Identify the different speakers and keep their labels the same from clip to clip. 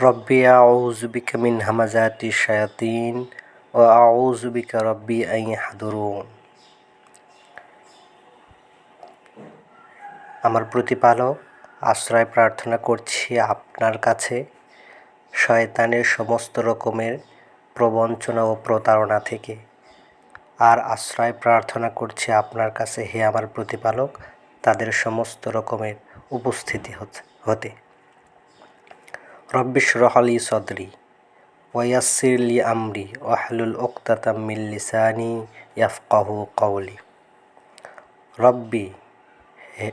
Speaker 1: রব্বি আউযু বিকা মিন হামাযাতি শায়াতিন ওয়া আউযু বিকা রব্বি আন ইয়াহদুরুন। আমার প্রতিপালক, আশ্রয় প্রার্থনা করছি আপনার কাছে শয়তানের সমস্ত রকমের প্রবঞ্চনা ও প্রতারণা থেকে। আর আশ্রয় প্রার্থনা করছি আপনার কাছে, হে আমার প্রতিপালক, তাদের সমস্ত রকমের উপস্থিতি হতে। রব্বি ইশরাহ লি সদরি ওয়া ইয়াসসির লি আমরি ওয়াহলুল উকদাতাম মিন লিসানি ইয়াফকাহু কওলি। রব্বি, হে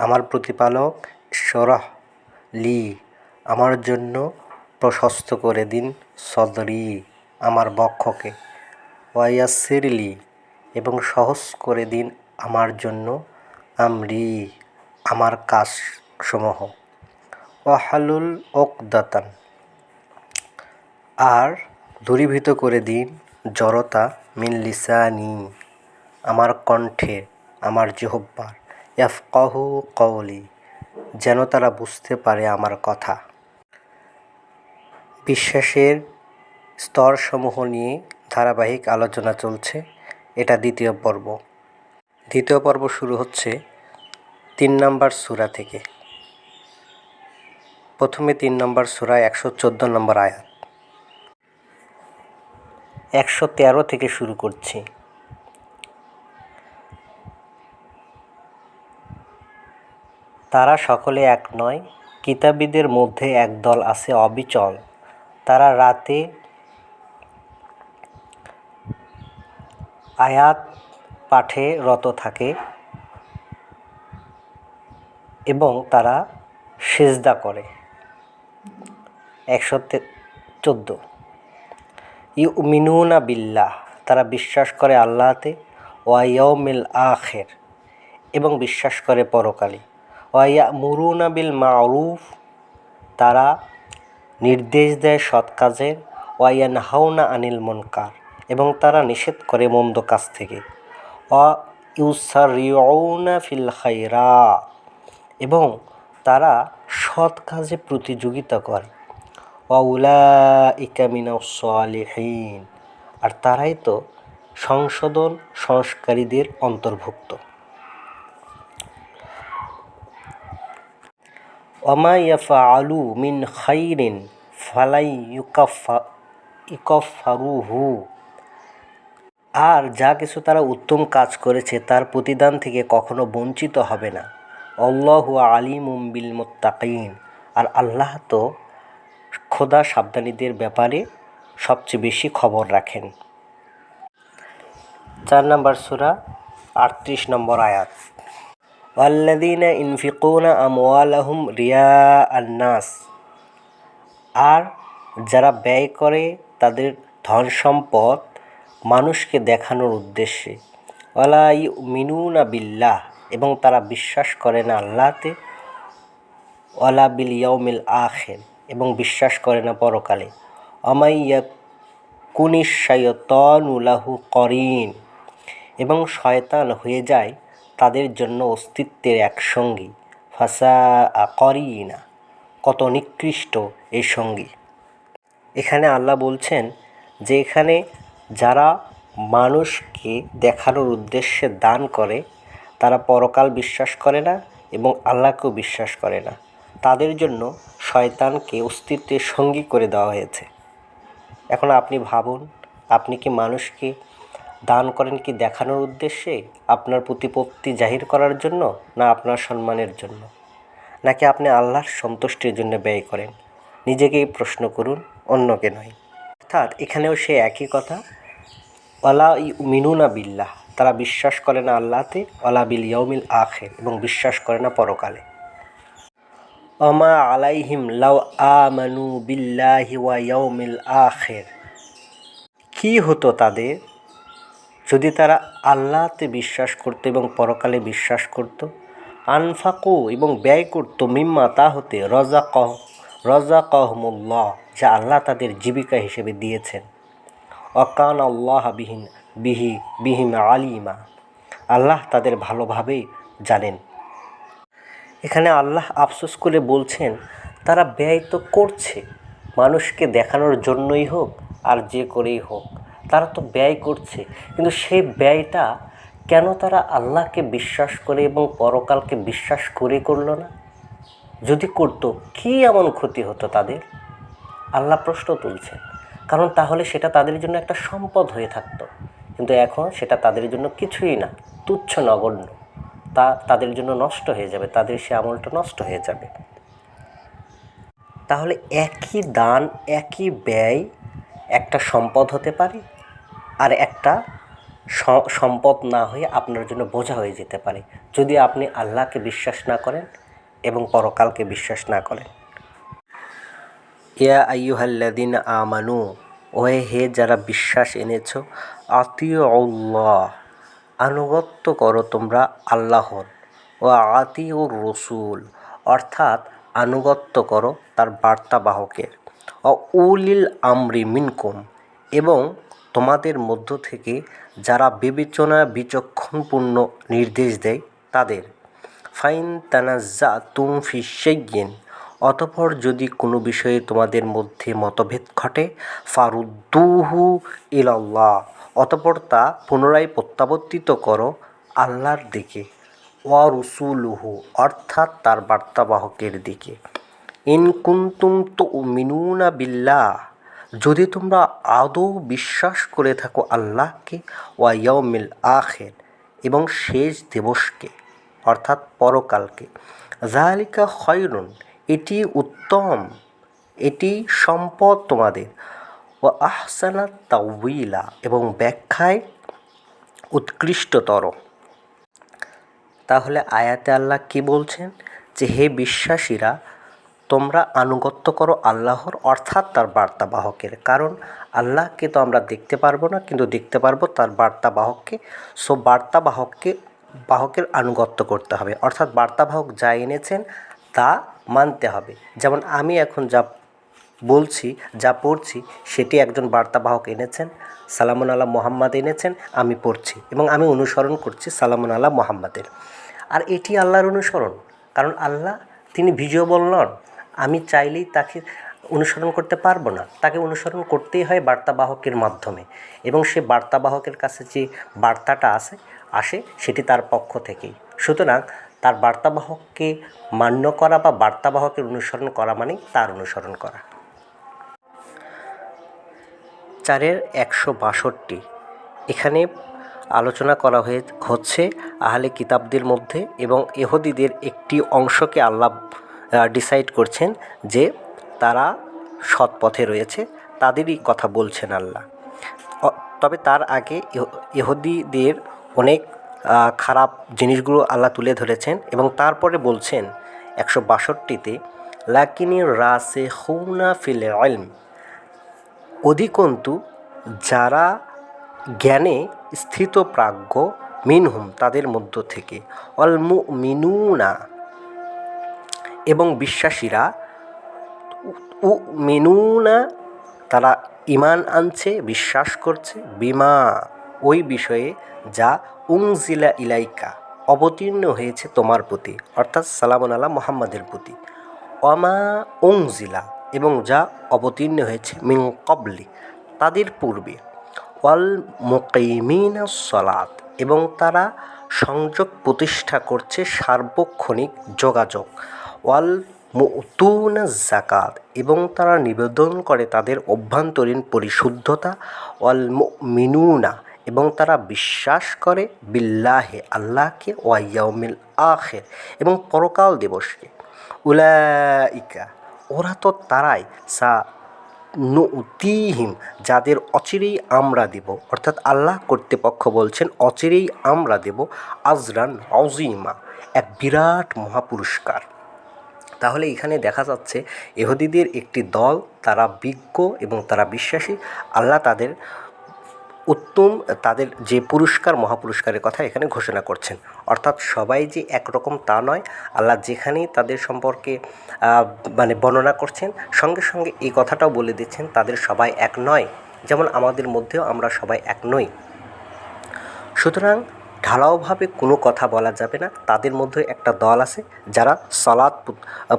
Speaker 1: আমার প্রতিপালক, ইশরাহ লি আমার জন্য প্রশস্ত করে দিন, সদরি আমার বক্ষকে, ওয়া ইয়াসসির লি এবং সহজ করে দিন আমার জন্য, আমরি আমার কাজসমূহ, ওয়াহলুল উকদাতান আর দূরীভূত করে দিন জড়তা, মিন লিসানি আমার কণ্ঠে, আমার জিহ্বার, ইয়াফকাহু কওলি যেন তারা বুঝতে পারে আমার কথা। বিশ্বাসের স্তরসমূহ নিয়ে ধারাবাহিক আলোচনা চলছে। এটা দ্বিতীয় পর্ব। দ্বিতীয় পর্ব শুরু হচ্ছে ৩ নম্বর সূরা থেকে। প্রথমে ৩ নম্বর সূরা ১১৪ নম্বর আয়াত, ১১৩ থেকে শুরু করছি। তারা সকলে এক নয়, কিতাবীদের মধ্যে একদল আছে অবিচল। তারা রাতে আয়াত পাঠে রত থাকে এবং তারা সিজদা করে। ১১৪ ইউমিনুনা বিল্লাহ তারা বিশ্বাস করে আল্লাহতে, ওয়া ইয়াউমিল আখির এবং বিশ্বাস করে পরকালে, ওয়া ইয়ামুরুনা বিল মা'রুফ তারা নির্দেশ দেয় সৎ কাজের, ওয়া ইয়ানহাউনা আনিল মুনকার এবং তারা নিষেধ করে মন্দ কাজ থেকে, ওয়া ইউসারিউনা ফিল খায়রাত এবং তারা সৎ কাজে প্রতিযোগিতা করে, ওয়া উলাইকা মিনাস সালিহিন আর তারাই তো সংস্কারীদের অন্তর্ভুক্ত। ওয়ামা ইয়াফআলু মিন খাইরিন ফালাই ইউকাফফারুহু আর যা কিছু তারা উত্তম কাজ করেছে তার প্রতিদান থেকে কখনো বঞ্চিত হবে না। আল্লাহু আলিমুম বিল মুত্তাকিন আর আল্লাহ তো খোদা সাবধানীদের ব্যাপারে সবচেয়ে বেশি খবর রাখেন। ৪ নম্বর সূরা ৩৮ নম্বর আয়াত, ওয়াল্লাযীনা ইউনফিকুনা আমওয়ালাহুম রিয়াআন নাস আর যারা ব্যয় করে তাদের ধন সম্পদ মানুষকে দেখানোর উদ্দেশ্যে, ওয়ালা ইউমিনুনা বিল্লাহ এবং তারা বিশ্বাস করে না আল্লাহতে, ওয়ালা বিল ইয়াউমিল আখির এবং বিশ্বাস করে না পরকালে, ওয়ামাই ইয়াকুনিশ শাইতানু লাহু করিন এবং শয়তান হয়ে যায় তাদের জন্য অস্তিত্বের এক সঙ্গী, ফাসাআ করিনা কত নিকৃষ্ট এই সঙ্গী। এখানে আল্লাহ বলছেন যে এখানে যারা মানুষকে দেখানোর উদ্দেশ্যে দান করে তারা পরকাল বিশ্বাস করে না এবং আল্লাহকেও বিশ্বাস করে না, তাদের জন্য শয়তানকে অস্তিত্বের সঙ্গী করে দেওয়া হয়েছে। এখন আপনি ভাবুন, আপনি কি মানুষকে দান করেন কি দেখানোর উদ্দেশ্যে, আপনার প্রতিপত্তি জাহির করার জন্য, না আপনার সম্মানের জন্য, নাকি আপনি আল্লাহর সন্তুষ্টির জন্য ব্যয় করেন? নিজেকেই প্রশ্ন করুন, অন্যকে নয়। অর্থাৎ এখানেও সে একই কথা, ওয়ালা ইউমিনুনা বিল্লাহ তারা বিশ্বাস করে না আল্লাহতে, ওয়ালা বিল ইয়াউমিল আখির এবং বিশ্বাস করে না পরকালে। ওমা আলাইহিম লাউ আমানু বিল্লাহি ওয়া ইয়াউমিল আখির কি হতো তাদের যদি তারা আল্লাহতে বিশ্বাস করত এবং পরকালে বিশ্বাস করত, আনফাকু এবং ব্যয় করত, মিম্মা তা হতে রাযাকাহুমুল্লাহ যা আল্লাহ তাদের জীবিকা হিসেবে দিয়েছেন, ওয়াকান আল্লাহ বিহিম আলিমা আল্লাহ তাদের ভালোভাবেই জানেন। এখানে আল্লাহ আফসোস করে বলছেন তারা ব্যয় তো করছে মানুষকে দেখানোর জন্যই হোক আর যে করেই হোক, তারা তো ব্যয় করছে, কিন্তু সেই ব্যয়টা কেন তারা আল্লাহকে বিশ্বাস করে এবং পরকালকে বিশ্বাস করে করলো না? যদি করতো, কী এমন ক্ষতি হতো তাদের? আল্লাহ প্রশ্ন তুলছেন, কারণ তাহলে সেটা তাদের জন্য একটা সম্পদ হয়ে থাকতো, কিন্তু এখন সেটা তাদের জন্য কিছুই না, তুচ্ছ নগণ্য। তা তাদের জন্য নষ্ট হয়ে যাবে, তাদের সে আমলটা নষ্ট হয়ে যাবে। তাহলে একই দান, একই ব্যয় একটা সম্পদ হতে পারে, আর একটা সম্পদ না হয়ে আপনার জন্য বোঝা হয়ে যেতে পারে, যদি আপনি আল্লাহকে বিশ্বাস না করেন এবং পরকালকে বিশ্বাস না করেন। ইয়া আইয়ুহাল্লাযীনা আমানু, ওহে হে যারা বিশ্বাস এনেছো, আতিউল্লাহ, আনুগত্য করো তোমরা আল্লাহর, ও আতিউর রসুল, অর্থাৎ আনুগত্য করো তার বার্তাবাহকের, ও উলিল আমরি মিনকুম, এবং তোমাদের মধ্য থেকে যারা বিবেচনা বিচক্ষণপূর্ণ নির্দেশ দেয় তাদের। ফাইন তানাজ্জাতুম ফি শাইইন, অতঃপর যদি কোনো বিষয়ে তোমাদের মধ্যে মতভেদ ঘটে, ফারুদ্দুহু ইলাল্লাহ, অতঃপর তা পুনরায় প্রত্যাবর্তিত করো আল্লাহর দিকে, ওয়া রুসুলুহু, অর্থাৎ তার বার্তাবাহকের দিকে। ইন কুনতুম তুমিনুনা বিল্লাহ, যদি তোমরা আদৌ বিশ্বাস করে থাকো আল্লাহকে, ওয়া ইয়াউমিল আখির, এবং শেষ দিবসকে, অর্থাৎ পরকালকে। যালিকা খয়রুন, এটি উত্তম, এটি সম্পদ তোমাদের। ও আহসানা তাউইলা, এবং ব্যাখ্যায় উৎকৃষ্টতর। তাহলে আয়াতে আল্লাহ কি বলছেন? যে হে বিশ্বাসীরা, তোমরা আনুগত্য করো আল্লাহর, অর্থাৎ তার বার্তাবাহকের। কারণ আল্লাহকে তো আমরা দেখতে পারবো না, কিন্তু দেখতে পারবো তার বার্তাবাহককে। সো বাহকের আনুগত্য করতে হবে, অর্থাৎ বার্তাবাহক যা এনেছেন তা মানতে হবে। যেমন আমি এখন যা বলছি, যা পড়ছি, সেটি একজন বার্তাবাহক এনেছেন, সালামুন আলা মুহাম্মদ এনেছেন, আমি পড়ছি এবং আমি অনুসরণ করছি সালামুন আলা মুহাম্মাদের। আর এটি আল্লাহর অনুসরণ, কারণ আল্লাহ তিনি ভিজিবল নন। আমি চাইলেই তাকে অনুসরণ করতে পারবো না, তাকে অনুসরণ করতেই হয় বার্তাবাহকের মাধ্যমে, এবং সে বার্তাবাহকের কাছে যে বার্তাটা আসে সেটি তার পক্ষ থেকেই। সুতরাং তার বার্তাবাহককে মান্য করা বা বার্তাবাহকের অনুসরণ করা মানেই তার অনুসরণ করা। 4-এর 162 এখানে আলোচনা করা হচ্ছে আহলে কিতাবদের মধ্যে, এবং ইহুদিদের একটি অংশকে আল্লাহ ডিসাইড করছেন যে তারা সৎ পথে রয়েছে, তাদেরই কথা বলছেন আল্লাহ। তবে তার আগে ইহুদিদের অনেক খারাপ জিনিসগুলো আল্লাহ তুলে ধরেছেন, এবং তারপরে বলছেন 162-তে, লাকিনি রাসিখুনা ফিল ইলম, অধিকন্তু যারা জ্ঞানে স্থিতপ্রাজ্ঞ, মিনহুম তাদের মধ্য থেকে, অল মুমিনুনা, এবং বিশ্বাসীরা, মিনুনা তারা ঈমান আনছে, বিশ্বাস করছে, বিমা ওই বিষয়ে, যা উনজিলা ইলাইকা অবতীর্ণ হয়েছে তোমার প্রতি, অর্থাৎ সালামুন আলা মুহাম্মাদের প্রতি, ওয়ামা উনজিলা, এবং যা অবতীর্ণ হয়েছে মিন ক্বাবলি তাদের পূর্বে, ওয়াল মুকিমিনাস সালাত, এবং তারা সংযোগ প্রতিষ্ঠা করছে, সার্বক্ষণিক যোগাযোগ, ওয়াল মুতুনা যাকাত, এবং তারা নিবেদন করে তাদের অভ্যন্তরীণ পরিশুদ্ধতা, ওয়াল মুমিনুনা, এবং তারা বিশ্বাস করে বিল্লাহে আল্লাহকে, ওয়া ইয়াউমিল আখির, এবং পরকাল দিবসকে। উলাইকা, ওরা তো তারাই, সা নুতিহিম, যাদের অচিরেই আমরা দেব, অর্থাৎ আল্লাহ কর্তৃপক্ষ বলছেন অচিরেই আমরা দেব, আজরান আযীমা, এক বিরাট মহাপুরস্কার। তাহলে এখানে দেখা যাচ্ছে ইহুদিদের একটি দল, তারা বিজ্ঞ এবং তারা বিশ্বাসী, আল্লাহ তাদের উত্তম, তাদের যে পুরস্কার, মহাপুরস্কারের কথা এখানে ঘোষণা করছেন। অর্থাৎ সবাই যে একরকম তা নয়, আল্লাহ যেখানেই তাদের সম্পর্কে বর্ণনা করছেন, সঙ্গে সঙ্গে এই কথাটাও বলে দিচ্ছেন তাদের সবাই এক নয়, যেমন আমাদের মধ্যেও আমরা সবাই এক নই। সুতরাং ঢালাওভাবে কোনো কথা বলা যাবে না। তাদের মধ্যে একটা দল আছে যারা সালাত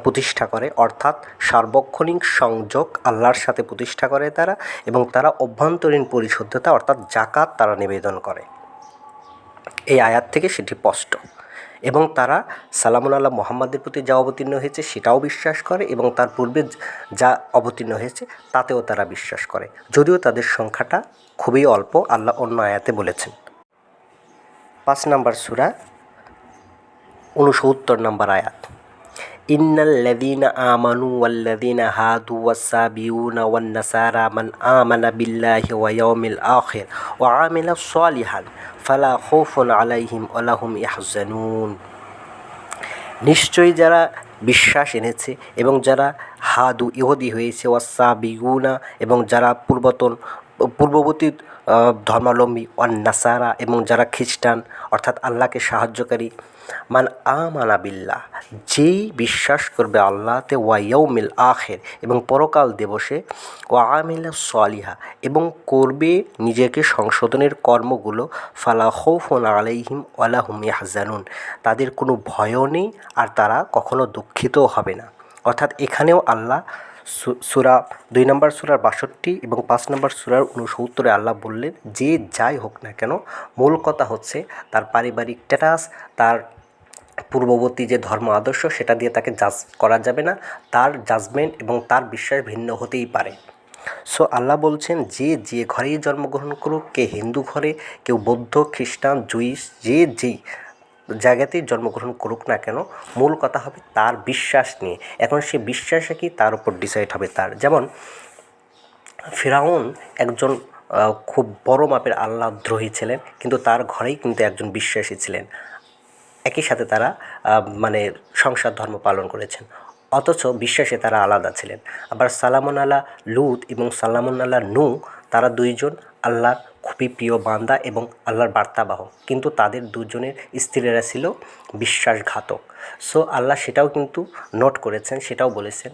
Speaker 1: প্রতিষ্ঠা করে, অর্থাৎ সার্বক্ষণিক সংযোগ আল্লাহর সাথে প্রতিষ্ঠা করে তারা, এবং তারা অভ্যন্তরীণ পরিশুদ্ধতা অর্থাৎ জাকাত তারা নিবেদন করে। এই আয়াত থেকে সেটি স্পষ্ট। এবং তারা সালামুন আল্লাহ মুহাম্মাদের প্রতি যা অবতীর্ণ হয়েছে সেটাও বিশ্বাস করে, এবং তার পূর্বে যা অবতীর্ণ হয়েছে তাতেও তারা বিশ্বাস করে, যদিও তাদের সংখ্যাটা খুবই অল্প। আল্লাহ অন্য আয়াতে বলেছেন। 5 নম্বর সূরা 69 নম্বর আয়াত, ইন্নাল্লাযীনা আমানু ওয়াল্লাযীনা হাদু ওয়াস-সাবিউনা ওয়ান-নাসারা মান আমানা বিল্লাহি ওয়া ইয়াউমিল আখির ওয়া আমিলাস সালিহান ফালা খাউফুন আলাইহিম ওয়া লা হুম ইয়াহজানুন। নিশ্চয়ই যারা বিশ্বাস এনেছে এবং যারা হাদু ইহুদি হয়েছে, ওয়াস-সাবিউনা এবং যারা পূর্ববর্তী ধর্মাবলম্বী, ওয়ান-নাসারা এবং যারা খ্রিস্টান অর্থাৎ আল্লাহকে সাহায্যকারী, মান আমানা বিল্লাহ যেই বিশ্বাস করবে আল্লাহতে, ওয়া ইয়াউমিল আখির এবং পরকাল দিবসে, ওয়া আমিলা সালিহা এবং করবে নিজেকে সংশোধনের কর্মগুলো, ফালা খাউফুন আলাইহিম ওয়া লা হুম ইয়াহজানুন তাদের কোনো ভয়ও নেই আর তারা কখনো দুঃখিতও হবে না। অর্থাৎ এখানেও আল্লাহ সূরা 2 নম্বর সূরার 62 এবং 5 নম্বর সূরার 69 আল্লাহ বললেন যে যাই হোক না কেন, মূল কথা হচ্ছে তার পারিবারিক স্ট্যাটাস, তার পূর্ববর্তী যে ধর্ম আদর্শ সেটা দিয়ে তাকে জাজ করা যাবে না। তার জাজমেন্ট এবং তার বিশ্বাস ভিন্ন হতেই পারে। সো আল্লাহ বলছেন যে ঘরেই জন্মগ্রহণ করুক, কে হিন্দু ঘরে, কেউ বৌদ্ধ, খ্রিস্টান, জুইশ, যেই জায়গাতেই জন্মগ্রহণ করুক না কেন, মূল কথা হবে তার বিশ্বাস নিয়ে। এখন সে বিশ্বাসে কি তার উপর ডিসাইড হবে তার। যেমন ফিরআউন একজন খুব বড় মাপের আল্লাহদ্রোহী ছিলেন, কিন্তু তার ঘরেই কিন্তু একজন বিশ্বাসী ছিলেন। একই সাথে তারা সংসার ধর্ম পালন করেছেন, অথচ বিশ্বাসে তারা আলাদা ছিলেন। আবার সালামুন আলা লুত এবং সালামুন আলা নূহ, তারা দুইজন আল্লাহর খুবই প্রিয় বান্দা এবং আল্লাহর বার্তাবাহক, কিন্তু তাদের দুজনের স্ত্রীরা ছিল বিশ্বাসঘাতক। সো আল্লাহ সেটাও কিন্তু নোট করেছেন, সেটাও বলেছেন,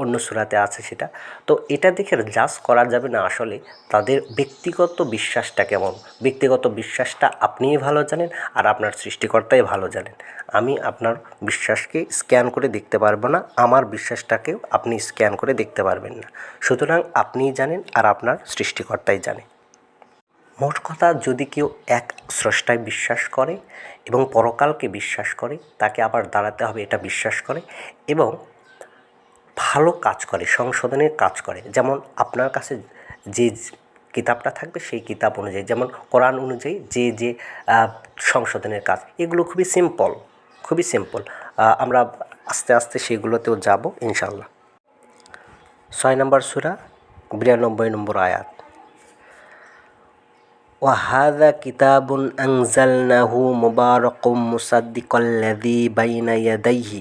Speaker 1: অন্য সূরাতে আছে সেটা। তো এটা দেখে জাজ করা যাবে না আসলে তাদের ব্যক্তিগত বিশ্বাসটা কেমন। ব্যক্তিগত বিশ্বাসটা আপনিই ভালো জানেন আর আপনার সৃষ্টিকর্তাই ভালো জানেন। আমি আপনার বিশ্বাসকে স্ক্যান করে দেখতে পারবো না, আমার বিশ্বাসটাকেও আপনি স্ক্যান করে দেখতে পারবেন না। সুতরাং আপনিই জানেন আর আপনার সৃষ্টিকর্তাই জানে। মোট কথা, যদি কেউ এক স্রষ্টায় বিশ্বাস করে এবং পরকালকে বিশ্বাস করে, তাকে আবার দাঁড়াতে হবে এটা বিশ্বাস করে এবং ভালো কাজ করে, সংশোধনের কাজ করে। যেমন আপনার কাছে যে কিতাবটা থাকবে সেই কিতাব অনুযায়ী, যেমন কোরআন অনুযায়ী যে সংশোধনের কাজ, এগুলো খুবই সিম্পল। আমরা আস্তে আস্তে সেগুলোতেও যাব ইনশাল্লাহ। 6 নম্বর সূরা 92 নম্বর আয়াত, وهذا كتاب أنزلناه مبارك مصدق الذي بين يديه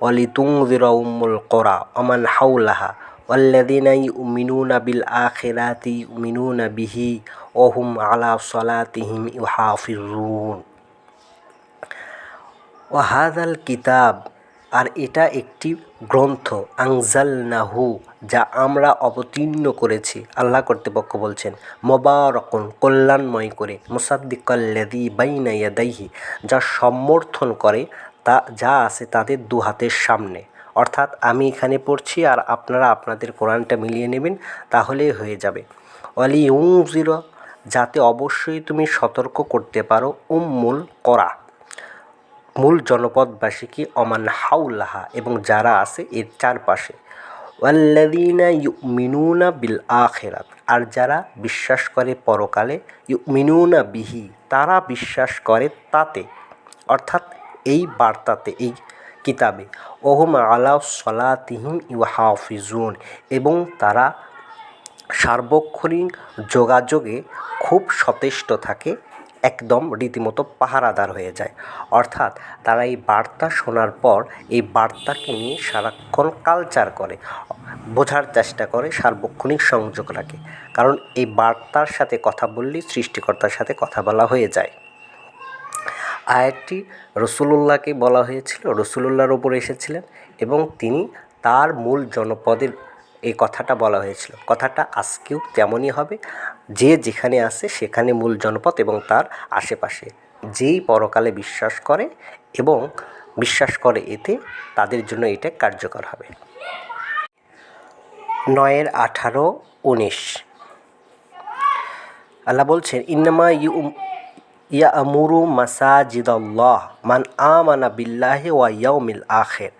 Speaker 1: ولتنذر أم القرى ومن حولها والذين يؤمنون بالآخرة يؤمنون به وهم على صلاتهم يحافظون। وهذا الكتاب আর এটা একটি গ্রন্থ, আনজালনাহু যা আমরা অবতীর্ণ করেছি, আল্লাহ কর্তৃপক্ষ বলছেন, মুবারাকুন কল্যাণময় করে, মুসাদ্দিকাল্লাযী বাইনা ইয়াদাইহি যা সমর্থন করে তা যা আছে তাদের দু হাতের সামনে। অর্থাৎ আমি এখানে পড়ছি আর আপনারা আপনাদের কোরআনটা মিলিয়ে নেবেন, তাহলেই হয়ে যাবে। ওয়ালিউনজিরা যাতে অবশ্যই তুমি সতর্ক করতে পারো, উম্মুল কোরা মূল জনপদবাসীকে, অমান হাউলাহা এবং যারা আছে এর চারপাশে, ওয়াল্লাযীনা ইউমিনুনা বিল আখিরাত আর যারা বিশ্বাস করে পরকালে, ইউমিনুনা বিহি তারা বিশ্বাস করে তাতে, অর্থাৎ এই বার্তাতে, এই কিতাবে, ওহুম আলা সলাতিহিম ইউহাফিজুন এবং তারা সার্বক্ষণিক যোগাযোগে খুব সচেষ্ট থাকে, একদম রীতিমতো পাহারাদার হয়ে যায়। অর্থাৎ তারা এই বার্তা শোনার পর এই বার্তাকে নিয়ে সারাক্ষণ কালচার করে, বোঝার চেষ্টা করে, সার্বক্ষণিক সংযোগ রাখে। কারণ এই বার্তার সাথে কথা বললেই সৃষ্টিকর্তার সাথে কথা বলা হয়ে যায়। আয়াতটি রসুলুল্লাহকে বলা হয়েছিল, রসুলুল্লাহর ওপর এসেছিলেন এবং তিনি তার মূল জনপদের এই কথাটা বলা হয়েছিল। কথাটা আজকেও তেমনই হবে, যে যেখানে আছে সেখানে মূল জনপদ এবং তার আশেপাশে যেই পরকালে বিশ্বাস করে এবং বিশ্বাস করে এতে, তাদের জন্য এটা কার্যকর হবে। 9-এর 18-19 আল্লাহ বলছেন, ইন্নামা ইয়ামুরু মাসাজিদাল্লাহ মান আমানা বিল্লাহি ওয়া ইয়াউমিল আখির।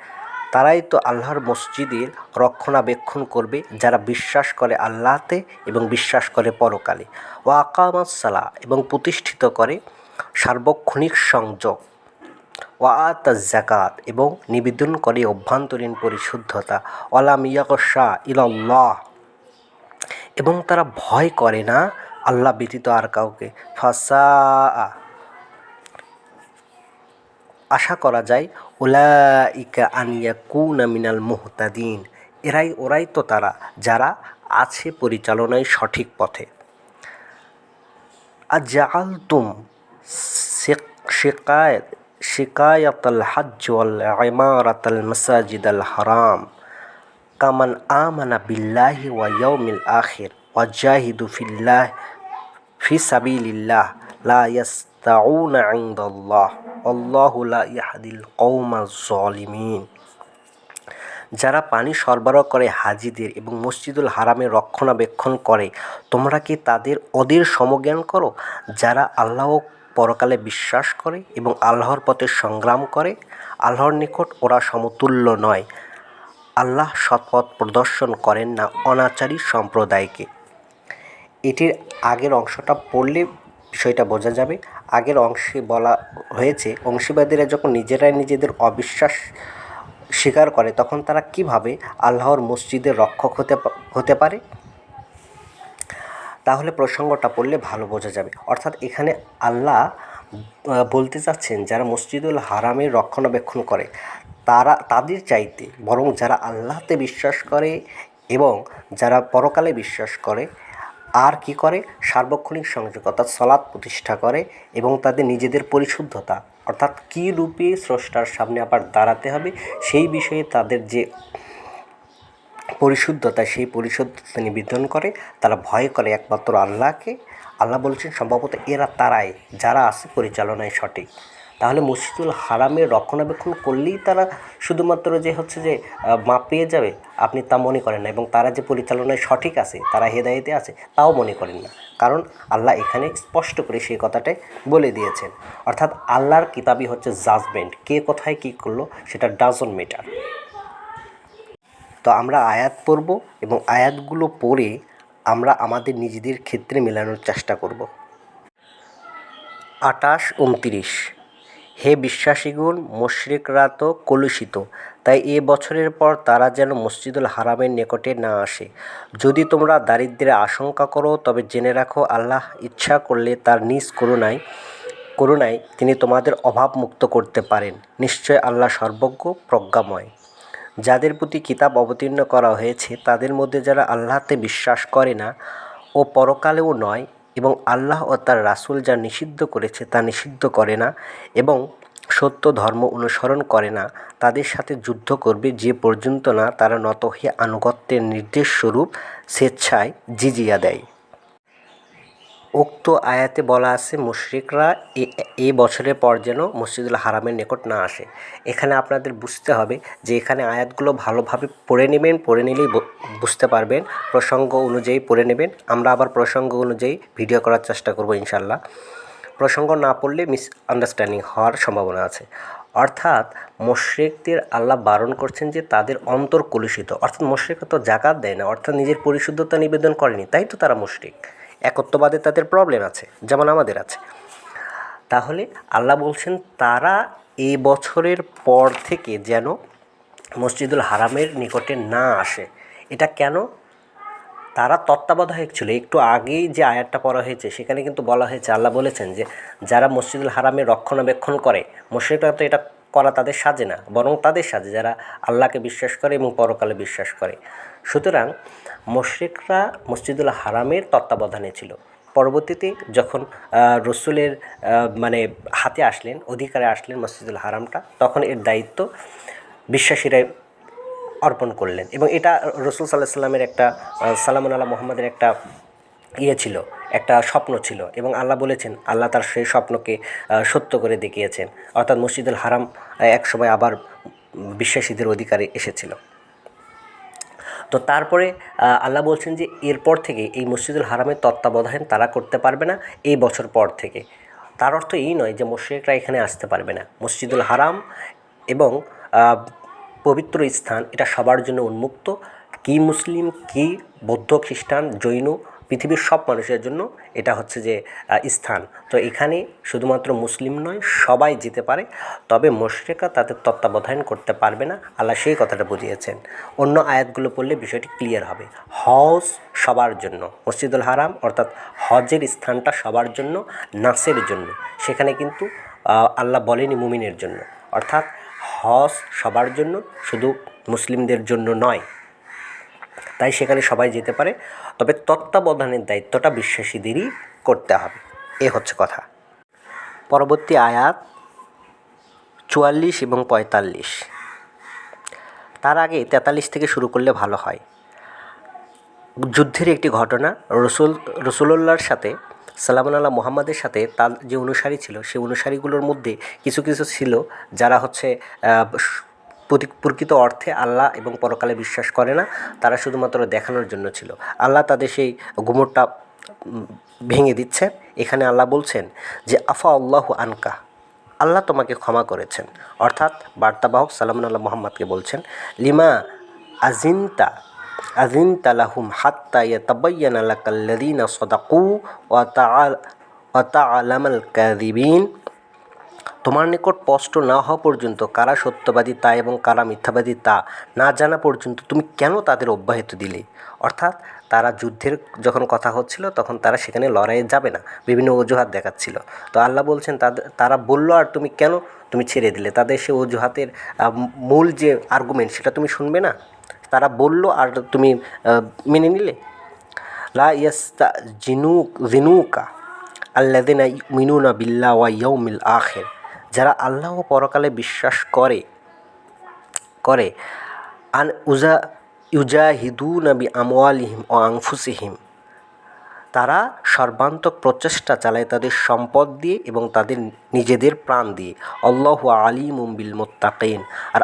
Speaker 1: তারাই তো আল্লাহর মসজিদের রক্ষণাবেক্ষণ করবে যারা বিশ্বাস করে আল্লাহতে এবং বিশ্বাস করে পরকালে। ওয়া আকামাস সালাহ, এবং প্রতিষ্ঠিত করে সার্বক্ষণিক সংযোগ। ওয়া আতাজ যাকাত, এবং নিবেদন করে অভ্যন্তরীণ পরিশুদ্ধতা। ওয়ালাম ইয়াগশা ইলাল্লাহ, এবং তারা ভয় করে না আল্লাহ ব্যতীত আর কাউকে। ফাসাআ, আশা করা যায়, উলাইকা আন ইয়াকুনা মিনাল মুহতাদিন, ওরাই তো তারা যারা আছে পরিচালনায় সঠিক পথে। আজআলতুম শিকায়াতাল হজ্জ ওয়াল ইমারাতাল মাসাজিদাল হারাম কামান আমানা বিল্লাহি ওয়া ইয়াউমিল আখির ওয়া জাহিদু ফি সাবিলিল্লাহ লা ইয়াস্তাউনা ইনদাল্লাহ আল্লাহু লা ইয়াহদিল কওমাজ জালিমিন। যারা পানি সরবরাহ করে হাজিদের এবং মসজিদুল হারামের রক্ষণাবেক্ষণ করে, তোমরা কি ওদের সমজ্ঞান করো যারা আল্লাহ ও পরকালে বিশ্বাস করে এবং আল্লাহর পথে সংগ্রাম করে? আল্লাহর নিকট ওরা সমতুল্য নয়। আল্লাহ সৎপথ প্রদর্শন করেন না অনাচারী সম্প্রদায়কে। এটির আগের অংশটা পড়লে বিষয়টা বোঝা যাবে। আগের অংশে বলা হয়েছে, অংশীবাদীরা যখন নিজেরাই নিজেদের অবিশ্বাস স্বীকার করে তখন তারা কিভাবে আল্লাহর মসজিদের রক্ষক হতে পারে। তাহলে প্রসঙ্গটা পড়লে ভালো বোঝা যাবে। অর্থাৎ এখানে আল্লাহ বলতে চাচ্ছেন, যারা মসজিদুল হারামের রক্ষণাবেক্ষণ করে তাদের চাইতে বরং যারা আল্লাহতে বিশ্বাস করে এবং যারা পরকালে বিশ্বাস করে আর কি করে, সার্বক্ষণিক সংযোগ অর্থাৎ সালাত প্রতিষ্ঠা করে এবং তাদের নিজেদের পরিশুদ্ধতা অর্থাৎ কী রূপে স্রষ্টার সামনে আবার দাঁড়াতে হবে সেই বিষয়ে তাদের যে পরিশুদ্ধতা, সেই পরিশুদ্ধতা নিবেদন করে। তারা ভয় করে একমাত্র আল্লাহকে। আল্লাহ বলছেন সম্ভবত তারাই যারা আছে পরিচালনায় সঠিক। তাহলে মসজিদুল হারামের রক্ষণাবেক্ষণ করলেই তারা শুধুমাত্র যে মাপ পেয়ে যাবে, আপনি তা মনে করেন না। এবং তারা যে পরিচালনায় সঠিক আছে, তারা হেদায়েতে আছে, তাও মনে করেন না। কারণ আল্লাহ এখানে স্পষ্ট করে সেই কথাটাই বলে দিয়েছেন। অর্থাৎ আল্লাহর কিতাবই হচ্ছে জাজমেন্ট, কে কোথায় কী করলো সেটা ডাজন্ট ম্যাটার। তো আমরা আয়াত পড়ব এবং আয়াতগুলো পড়ে আমরা আমাদের নিজেদের ক্ষেত্রে মেলানোর চেষ্টা করব। 28-29 হে বিশ্বাসীগণ, মুশরিকরা তো কলুষিত, তাই এ বছরের পর তারা যেন মসজিদুল হারামের নিকটে না আসে। যদি তোমরা দারিদ্র্যের আশঙ্কা করো তবে জেনে রাখো, আল্লাহ ইচ্ছা করলে তার নিজ করুণায় তিনি তোমাদের অভাব মুক্ত করতে পারেন। নিশ্চয় আল্লাহ সর্বজ্ঞ প্রজ্ঞাময়। যাদের প্রতি কিতাব অবতীর্ণ করা হয়েছে তাদের মধ্যে যারা আল্লাহতে বিশ্বাস করে না ও পরকালেও নয় এবং আল্লাহ ও তার রাসূল যা নিষিদ্ধ করেছে তা নিষিদ্ধ করে না এবং সত্য ধর্ম অনুসরণ করে না, তাদের সাথে যুদ্ধ করবে যে পর্যন্ত না তারা নত হয়ে আনুগত্যের নির্দেশস্বরূপ স্বেচ্ছায় জিজিয়া দেয়। উক্ত আয়াতে বলা আছে মুশরিকরা এই বছরের পর যেন মসজিদুল হারামের নিকট না আসে। এখানে আপনাদের বুঝতে হবে যে এখানে আয়াতগুলো ভালোভাবে পড়ে নেবেন, পড়ে নিলেই বুঝতে পারবেন। প্রসঙ্গ অনুযায়ী পড়ে নেবেন। আমরা আবার প্রসঙ্গ অনুযায়ী ভিডিও করার চেষ্টা করব ইনশাল্লাহ। প্রসঙ্গ না পড়লে মিসআন্ডারস্ট্যান্ডিং হওয়ার সম্ভাবনা আছে। অর্থাৎ মুশরিকদের আল্লাহ বারণ করছেন যে তাদের অন্তর কলুষিত। অর্থাৎ মুশরিকরা তো যাকাত দেয় না, অর্থাৎ নিজের পরিশুদ্ধতা নিবেদন করেনি, তাই তো তারা মুশরিক। একত্ববাদে তাদের প্রবলেম আছে, যেমন আমাদের আছে। তাহলে আল্লাহ বলছেন তারা এই বছরের পর থেকে যেন মসজিদুল হারামের নিকটে না আসে। এটা কেন? তারা তত্ত্বাবধায়ক ছিল। একটু আগেই যে আয়াতটা পড়া হয়েছে সেখানে কিন্তু বলা হয়েছে, আল্লাহ বলেছেন যে যারা মসজিদুল হারামের রক্ষণাবেক্ষণ করে, মুশরিকরা তো এটা করা তাদের সাজে না, বরং তাদের সাজে যারা আল্লাহকে বিশ্বাস করে এবং পরকালে বিশ্বাস করে। সুতরাং মুশরিকরা মসজিদুল হারামের তত্ত্বাবধানে ছিল। পরবর্তীতে যখন রসুলের হাতে আসলেন, অধিকারে আসলেন মসজিদুল হারামটা, তখন এর দায়িত্ব বিশ্বাসীরাই অর্পণ করলেন। এবং এটা রসুল সাল্লাল্লাহু আলাইহি সাল্লামের একটা সালামুন আলা মুহাম্মাদের একটা ছিল, একটা স্বপ্ন ছিল এবং আল্লাহ বলেছেন আল্লাহ তার সেই স্বপ্নকে সত্য করে দেখিয়েছেন, অর্থাৎ মসজিদুল হারাম একসময় আবার বিশ্বাসীদের অধিকারে এসেছিল। তো তারপরে আল্লাহ বলছেন যে এরপর থেকে এই মসজিদুল হারামের তত্ত্বাবধান তারা করতে পারবে না এই বছর পর থেকে। তার অর্থ এই নয় যে মুশরিকরা এখানে আসতে পারবে না। মসজিদুল হারাম এবং পবিত্র স্থান এটা সবার জন্য উন্মুক্ত, কি মুসলিম, কি বৌদ্ধ, খ্রিস্টান, জৈন, পৃথিবীর সব মানুষের জন্য এটা হচ্ছে যে স্থান। তো এখানে শুধুমাত্র মুসলিম নয়, সবাই যেতে পারে, তবে মুশরিকরা তাদের তত্ত্বাবধান করতে পারবে না। আল্লাহ সেই কথাটা বুঝিয়েছেন। অন্য আয়াতগুলো পড়লে বিষয়টি ক্লিয়ার হবে। হজ সবার জন্য, মসজিদুল হারাম অর্থাৎ হজের স্থানটা সবার জন্য, নাসের জন্য। সেখানে কিন্তু আল্লাহ বলেনি মুমিনের জন্য, অর্থাৎ হজ সবার জন্য, শুধু মুসলিমদের জন্য নয়। তাই সেখানে সবাই যেতে পারে, তবে তত্ত্বাবধানের দায়িত্বটা বিশ্বাসীদেরই করতে হবে। এ হচ্ছে কথা। পরবর্তী আয়াত 44 এবং 45। তার আগে 43 থেকে শুরু করলে ভালো হয়। যুদ্ধের একটি ঘটনা, রসুলুল্লাহর সাথে সাল্লাল্লাহু মুহাম্মাদের সাথে তার যে অনুসারী ছিল, সেই অনুসারীগুলোর মধ্যে কিছু কিছু ছিল যারা হচ্ছে প্রকৃত অর্থে আল্লাহ এবং পরকালে বিশ্বাস করে না, তারা শুধুমাত্র দেখানোর জন্য ছিল। আল্লাহ তাদের সেই গুমরটা ভেঙে দিচ্ছেন। এখানে আল্লাহ বলছেন যে আফা আল্লাহু আনকা, আল্লাহ তোমাকে ক্ষমা করেছেন, অর্থাৎ বার্তাবাহক সাল্লাল্লাহু মুহাম্মাদকে বলছেন লিমা আজিনতা লাহুম হাত্তা ইয়াতাবায়্যানা লাকাল্লাযীনা সাদাকু ওয়া তা'লামাল কাযিবিন। তোমার নিকট স্পষ্ট না হওয়া পর্যন্ত কারা সত্যবাদী তা এবং কারা মিথ্যাবাদী তা না জানা পর্যন্ত তুমি কেন তাদের অব্যাহতি দিলে? অর্থাৎ তারা যুদ্ধের যখন কথা হচ্ছিল তখন তারা সেখানে লড়াইয়ে যাবে না, বিভিন্ন অজুহাত দেখাচ্ছিল। তো আল্লাহ বলছেন তারা বলল আর তুমি ছেড়ে দিলে। তাদের সে অজুহাতের মূল যে আর্গুমেন্ট সেটা তুমি শুনবে না, তারা বলল আর তুমি মেনে নিলে। লা ইয়াস্তাজিনুকা আল্লাযিনা ইউমিনুনা বিল্লাহি ওয়া ইয়াউমিল আখির, যারা আল্লাহ ও পরকালে বিশ্বাস করে ইউজাহিদুনা বিআমওয়ালিহিম ওয়া আনফুসিহিম, তারা সর্বান্তক প্রচেষ্টা চালায় তাদের সম্পদ দিয়ে এবং তাদের নিজেদের প্রাণ দিয়ে। আল্লাহু আলিমুম বিল মুত্তাকিন, আর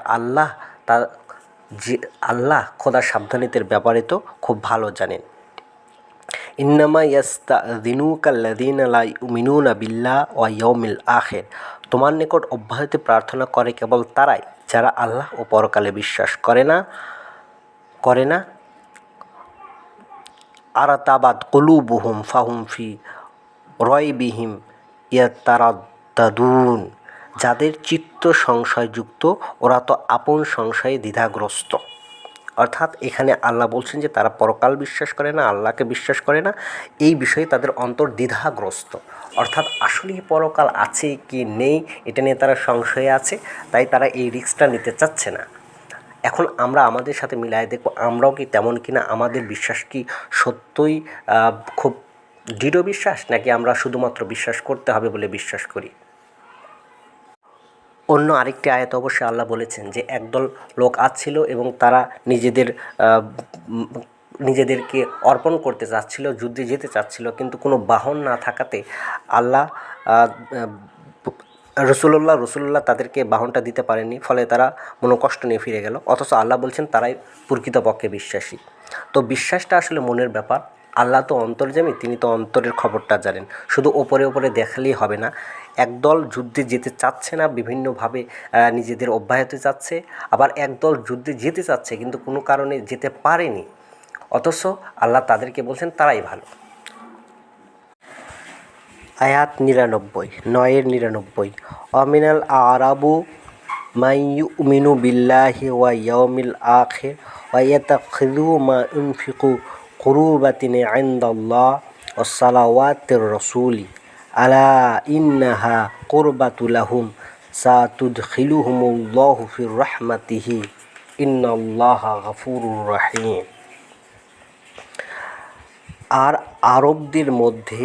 Speaker 1: আল্লাহ খোদা সাবধানীদের ব্যাপারে তো খুব ভালো জানেন। ইন্নামা ইয়াস্তাযিনুকাল্লাযীনা লা ইউমিনুনা বিল্লাহি ওয়া ইয়াউমিল আখির, তোমার নিকট অব্যাহতি প্রার্থনা করে কেবল তারাই যারা আল্লাহ ও পরকালে বিশ্বাস করে না। আরতাবাত কুলুবুহুম ফাহুম ফি রাইবিহিম ইয়াতারাদ্দাদুন, যাদের চিত্ত সংশয়যুক্ত, ওরা তো আপন সংশয়ে দ্বিধাগ্রস্ত। অর্থাৎ এখানে আল্লাহ বলছেন যে তারা পরকাল বিশ্বাস করে না, আল্লাহকে বিশ্বাস করে না, এই বিষয়ে তাদের অন্তর দ্বিধাগ্রস্ত। অর্থাৎ আসলেই পরকাল আছে কি নেই এটা নিয়ে তারা সংশয়ে আছে, তাই তারা এই রিস্কটা নিতে চাচ্ছে না। এখন আমরা আমাদের সাথে মিলায় দেখব আমরাও কি তেমন কিনা, আমাদের বিশ্বাস কি সত্যই খুব দৃঢ় বিশ্বাস, নাকি আমরা শুধুমাত্র বিশ্বাস করতে হবে বলে বিশ্বাস করি। অন্য আরেকটি আয়াতে অবশ্যই আল্লাহ বলেছেন যে একদল লোক আসছিল এবং তারা নিজেদেরকে অর্পণ করতে চাচ্ছিল, যুদ্ধে যেতে চাচ্ছিল, কিন্তু কোনো বাহন না থাকাতে আল্লাহ রসুলুল্লাহ তাদেরকে বাহনটা দিতে পারেননি, ফলে তারা মনোকষ্ট নিয়ে ফিরে গেল। অথচ আল্লাহ বলছেন তারাই প্রকৃতপক্ষে বিশ্বাসী। তো বিশ্বাসটা আসলে মনের ব্যাপার। আল্লাহ তো অন্তর্যামী, তিনি তো অন্তরের খবরটা জানেন। শুধু ওপরে দেখালেই হবে না। একদল যুদ্ধে যেতে চাচ্ছে না, বিভিন্নভাবে নিজেদের অব্যাহতি চাচ্ছে, আবার একদল যুদ্ধে যেতে চাচ্ছে কিন্তু কোনো কারণে যেতে পারেনি, অথচ আল্লাহ তাদেরকে বলছেন তারাই ভালো। আয়াত 99 অমিনাল আরাবু মান ইউমিনু বিল্লাহি ওয়া ইয়াউমিল আখির ওয়া ইয়াতাখিযু মা ইউনফিকু কুরবাতিন ইনদাল্লাহ ওয়াস সালাওয়াতির রাসূলি আলা ইন্নাহা কুরবাতু লাহুম সাতুদখিলুহুমুল্লাহু ফির রাহমাতিহি ইন্নাল্লাহা গফুরুর রহিম। আর আরবদের মধ্যে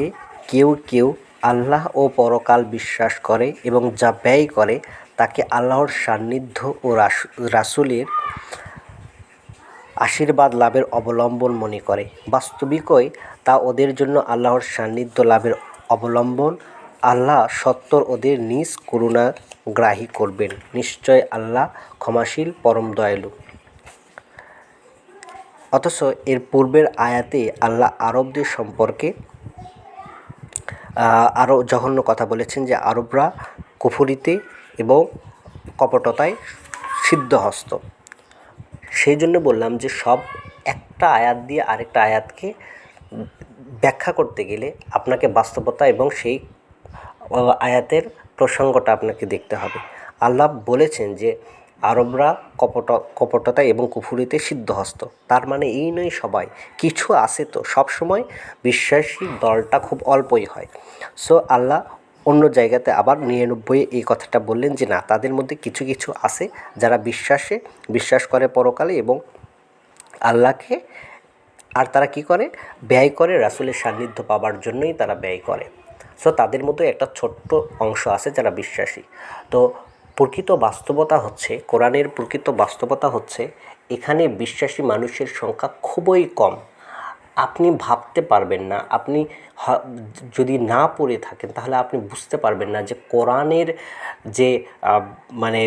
Speaker 1: কেউ আল্লাহ ও পরকাল বিশ্বাস করে এবং যা ব্যয় করে তাকে আল্লাহর সান্নিধ্য ও রাসূলের আশীর্বাদ লাভের অবলম্বন মনে করে। বাস্তবিকই তা ওদের জন্য আল্লাহর সান্নিধ্য লাভের অবলম্বন। আল্লাহ সত্বর ওদের নিজ করুণাগ্রাহী করবেন। নিশ্চয় আল্লাহ ক্ষমাশীল পরম দয়ালু। অথচ এর পূর্বের আয়াতে আল্লাহ আরবদের সম্পর্কে আরও জঘন্য কথা বলেছেন যে আরবরা কুফরিতে এবং কপটতায় সিদ্ধহস্ত। সেই জন্য বললাম যে সব একটা আয়াত দিয়ে আরেকটা আয়াতকে ব্যাখ্যা করতে গেলে আপনাকে বাস্তবতা এবং সেই আয়াতের প্রসঙ্গটা আপনাকে দেখতে হবে। আল্লাহ বলেছেন যে আরবরা কপটতা এবং কুফরিতে সিদ্ধহস্ত। তার মানে এই নয় সবাই, কিছু আছে তো, সবসময় বিশ্বাসী দলটা খুব অল্পই হয়। সো আল্লাহ অন্য জায়গাতে আবার 99 এই কথাটা বললেন যে না, তাদের মধ্যে কিছু কিছু আছে যারা বিশ্বাস করে পরকালে এবং আল্লাহকে, আর তারা কি করে, ব্যয় করে রাসূলের সান্নিধ্য পাবার জন্যই তারা ব্যয় করে। সো তাদের মধ্যে একটা ছোট্ট অংশ আছে যারা বিশ্বাসী। তো প্রকৃত বাস্তবতা হচ্ছে, কোরআনের প্রকৃত বাস্তবতা হচ্ছে এখানে বিশ্বাসী মানুষের সংখ্যা খুবই কম। আপনি ভাবতে পারবেন না, আপনি যদি না পড়ে থাকেন তাহলে আপনি বুঝতে পারবেন না যে কোরআনের যে মানে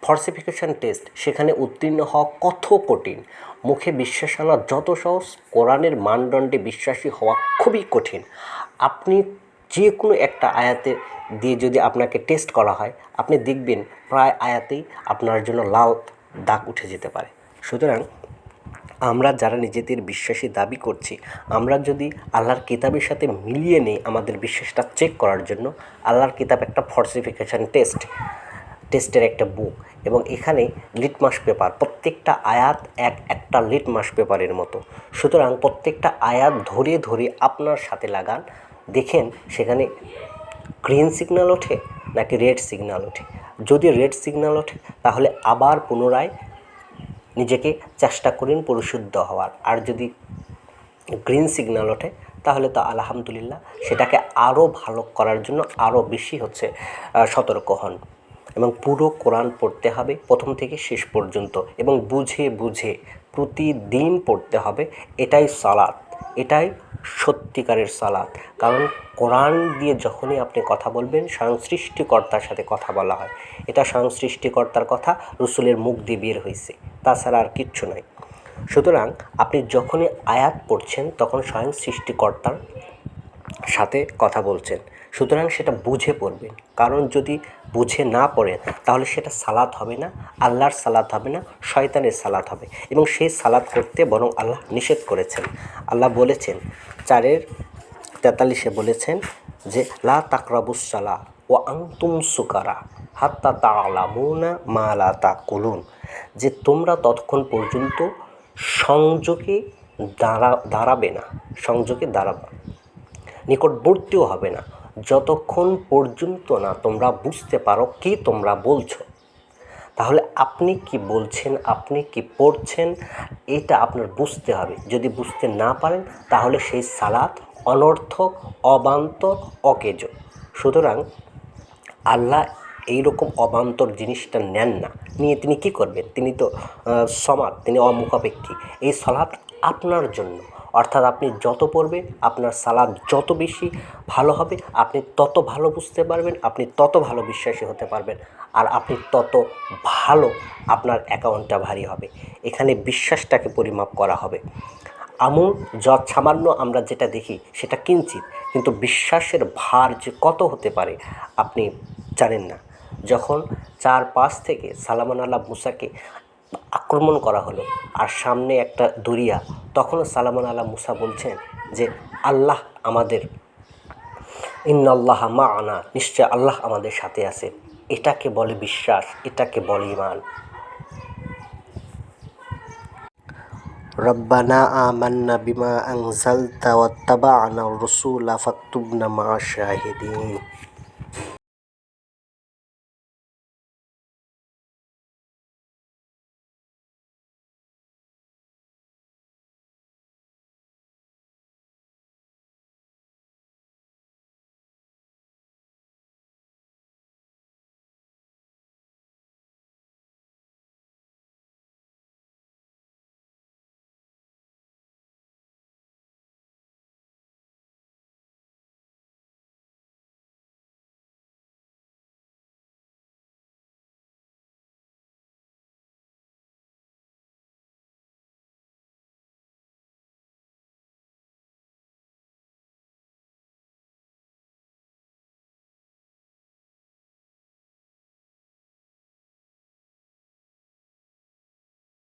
Speaker 1: ফলসিফিকেশন টেস্ট, সেখানে উত্তীর্ণ হওয়া কত কঠিন। মুখে বিশ্বাস আনা যত সহজ, কোরআনের মানদণ্ডে বিশ্বাসী হওয়া খুবই কঠিন। আপনি যে কোনো একটা আয়াতে দিয়ে যদি আপনাকে টেস্ট করা হয়, আপনি দেখবেন প্রায় আয়াতেই আপনার জন্য লাল দাগ উঠে যেতে পারে। সুতরাং আমরা যারা নিজেদের বিশ্বাসী দাবি করছি, আমরা যদি আল্লাহর কিতাবের সাথে মিলিয়ে নেই আমাদের বিশ্বাসটা চেক করার জন্য, আল্লাহর কিতাব একটা ফলসিফিকেশন টেস্টের একটা বুক, এবং এখানে লিটমাস পেপার, প্রত্যেকটা আয়াত একটা লিটমাস পেপারের মতো। সুতরাং প্রত্যেকটা আয়াত ধরে ধরে আপনার সাথে লাগান, দেখেন সেখানে গ্রিন সিগন্যাল ওঠে নাকি রেড সিগন্যাল ওঠে। যদি রেড সিগন্যাল ওঠে তাহলে আবার পুনরায় নিজেকে চেষ্টা করুন পরিশুদ্ধ হওয়ার। আর যদি গ্রিন সিগন্যাল ওঠে তাহলে তো আলহামদুলিল্লাহ, সেটাকে আরও ভালো করার জন্য আরও বেশি সতর্ক হন। এবং পুরো কোরআন পড়তে হবে প্রথম থেকে শেষ পর্যন্ত, এবং বুঝে বুঝে প্রতিদিন পড়তে হবে। এটাই সালাত, এটাই সত্যিকারের সালাত। কারণ কোরআন দিয়ে যখনই আপনি কথা বলবেন, স্বয়ং সৃষ্টিকর্তার সাথে কথা বলা হয়। এটা স্বয়ং সৃষ্টিকর্তার কথা, রসুলের মুখ দিয়ে বের হয়েছে, তাছাড়া আর কিচ্ছু নয়। সুতরাং আপনি যখনই আয়াত পড়ছেন তখন স্বয়ং সৃষ্টিকর্তার সাথে কথা বলছেন। সুতরাং সেটা বুঝে পড়বেন, কারণ যদি বুঝে না পড়েন তাহলে সেটা সালাত হবে না, আল্লাহর সালাত হবে না, শয়তানের সালাত হবে। এবং সেই সালাত করতে বরং আল্লাহ নিষেধ করেছেন। আল্লাহ বলেছেন 4:43 বলেছেন যে লা তাকরাবুস সালাহ ওয়া আনতুম সুকারা হাত্তা তা'লামুনা মা লা তাকুলুন, যে তোমরা ততক্ষণ পর্যন্ত সংযোগে দাঁড়াবে না, নিকটবর্তীও হবে না, যতক্ষণ পর্যন্ত না তোমরা বুঝতে পারো কি তোমরা বলছো। তাহলে আপনি কি বলছেন, আপনি কি পড়ছেন, এটা আপনার বুঝতে হবে। যদি বুঝতে না পারেন তাহলে সেই সালাত অনর্থক, অবান্তর, অকেজো। সুতরাং আল্লাহ এইরকম অবান্তর জিনিসটা নেন না, নিয়ে তিনি কি করবেন? তিনি তো সমাদ, তিনি অমুখাপেক্ষী। এই সালাত আপনার জন্য, অর্থাৎ আপনি যত পড়বেন আপনার সালাত যত বেশি ভালো হবে, আপনি তত ভালো বুঝতে পারবেন, আপনি তত ভালো বিশ্বাসী হতে পারবেন, আর আপনি তত ভালো আপনার অ্যাকাউন্টটা ভারী হবে। এখানে বিশ্বাসটাকে পরিমাপ করা হবে। আমল সামান্য আমরা যেটা দেখি সেটা কিঞ্চিৎ, কিন্তু বিশ্বাসের ভার যে কত হতে পারে আপনি জানেন না। যখন 4-5 থেকে সালামান আল্লাহ মুসাকে আক্রমণ করা হলো আর সামনে একটা দরিয়া, তখনও সালামান আল্লাহ মুসা বলছেন যে আল্লাহ আমাদের, ইন্নাল্লাহা মা'ানা, নিশ্চয় আল্লাহ আমাদের সাথে আছে। এটাকে বলে বিশ্বাস, এটাকে বলে ঈমান। রব্বানা আমান্না বিমা আনজালতা ওয়াত্তাবা'নার রাসূলা ফাকতুবনা মা'আশ শাহিদিন।